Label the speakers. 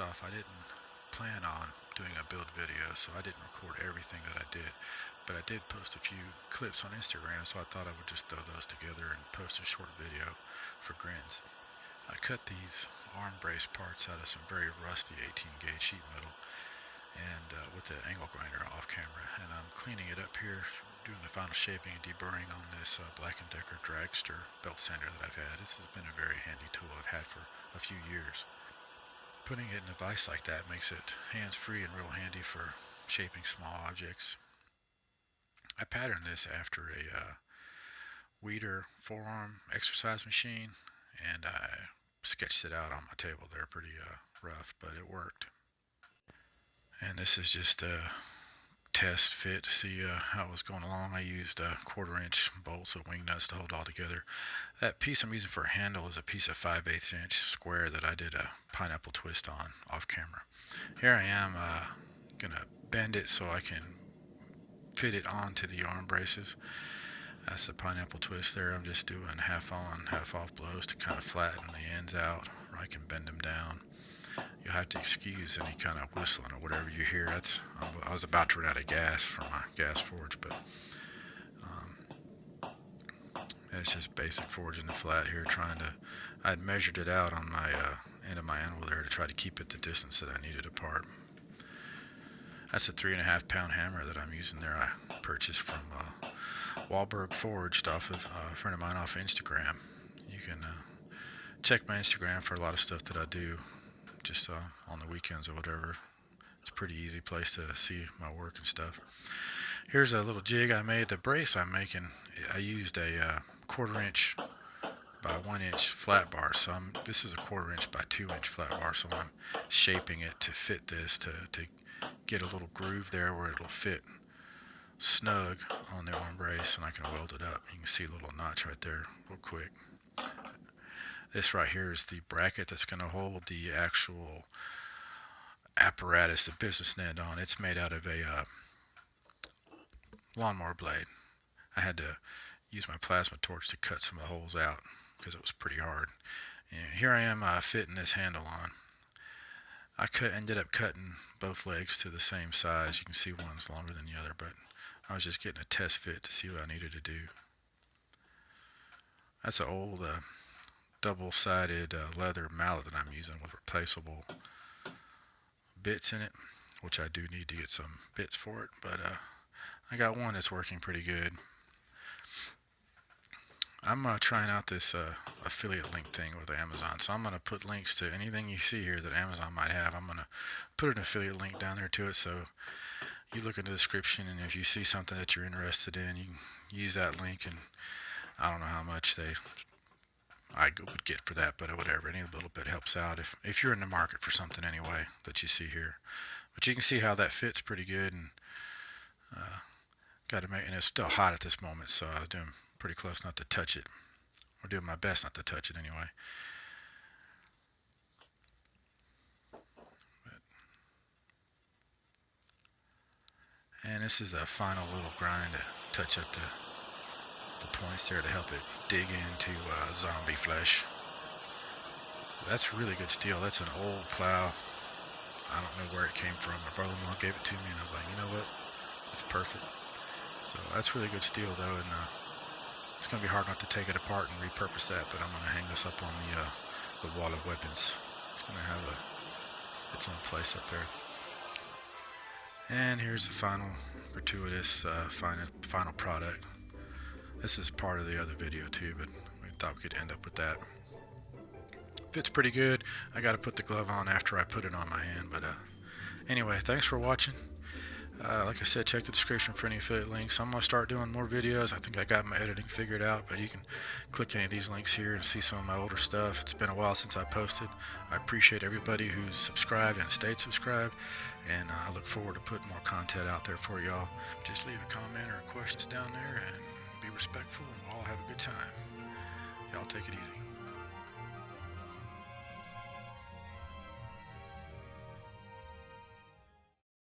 Speaker 1: off, I didn't plan on doing a build video, so I didn't record everything that I did, but I did post a few clips on Instagram, so I thought I would just throw those together and post a short video for grins. I cut these arm brace parts out of some very rusty 18 gauge sheet metal and with the angle grinder off camera, and I'm cleaning it up here, doing the final shaping and deburring on this Black and Decker Dragster belt sander that I've had. This has been a very handy tool I've had for a few years. Putting it in a vise like that makes it hands-free and real handy for shaping small objects. I patterned this after a Weeder forearm exercise machine, and I sketched it out on my table there, pretty rough, but it worked. And this is just a test fit to see how it was going along. I used 1/4-inch bolts with wing nuts to hold it all together. That piece I'm using for a handle is a piece of 5/8 inch square that I did a pineapple twist on off camera. Here I am gonna bend it so I can fit it onto the arm braces. That's the pineapple twist there. I'm just doing half on, half off blows to kind of flatten the ends out, or I can bend them down. You'll have to excuse any kind of whistling or whatever you hear. I was about to run out of gas from my gas forge, but it's just basic forging the flat here. I'd measured it out on my end of my anvil there to try to keep it the distance that I needed apart. That's a 3.5 pound hammer that I'm using there. I purchased from Wahlberg Forged off of a friend of mine off Instagram. You can check my Instagram for a lot of stuff that I do just on the weekends or whatever. It's a pretty easy place to see my work and stuff. Here's a little jig I made. The brace I'm making, I used a 1/4-inch by 1-inch flat bar. So this is a 1/4-inch by 2-inch flat bar. So I'm shaping it to fit this to get a little groove there where it'll fit snug on the arm brace, and I can weld it up. You can see a little notch right there real quick. This right here is the bracket that's going to hold the actual apparatus, the business end on. It's made out of a lawnmower blade. I had to use my plasma torch to cut some of the holes out because it was pretty hard. And here I am fitting this handle on. I ended up cutting both legs to the same size. You can see one's longer than the other, but I was just getting a test fit to see what I needed to do. That's an old double-sided leather mallet that I'm using with replaceable bits in it, which I do need to get some bits for it, but I got one that's working pretty good. I'm trying out this affiliate link thing with Amazon, so I'm going to put links to anything you see here that Amazon might have. I'm going to put an affiliate link down there to it, so you look in the description, and if you see something that you're interested in, you can use that link. And I don't know how much I would get for that, but whatever, any little bit helps out if you're in the market for something anyway that you see here. But you can see how that fits pretty good, and got to make, and it's still hot at this moment, so I was doing pretty close not to touch it, or doing my best not to touch it anyway. And this is a final little grind to touch up the points there to help it dig into zombie flesh. That's really good steel. That's an old plow. I don't know where it came from. My brother-in-law gave it to me, and I was like, you know what? It's perfect. So that's really good steel, though, and it's going to be hard not to take it apart and repurpose that, but I'm going to hang this up on the wall of weapons. It's going to have its own place up there. And here's the final gratuitous final product. This is part of the other video too, but we thought we could end up with that. Fits pretty good. I got to put the glove on after I put it on my hand, but anyway, thanks for watching. Like I said, check the description for any affiliate links. I'm going to start doing more videos. I think I got my editing figured out, but you can click any of these links here and see some of my older stuff. It's been a while since I posted. I appreciate everybody who's subscribed and stayed subscribed, and I look forward to putting more content out there for y'all. Just leave a comment or questions down there, and be respectful, and we'll all have a good time. Y'all take it easy.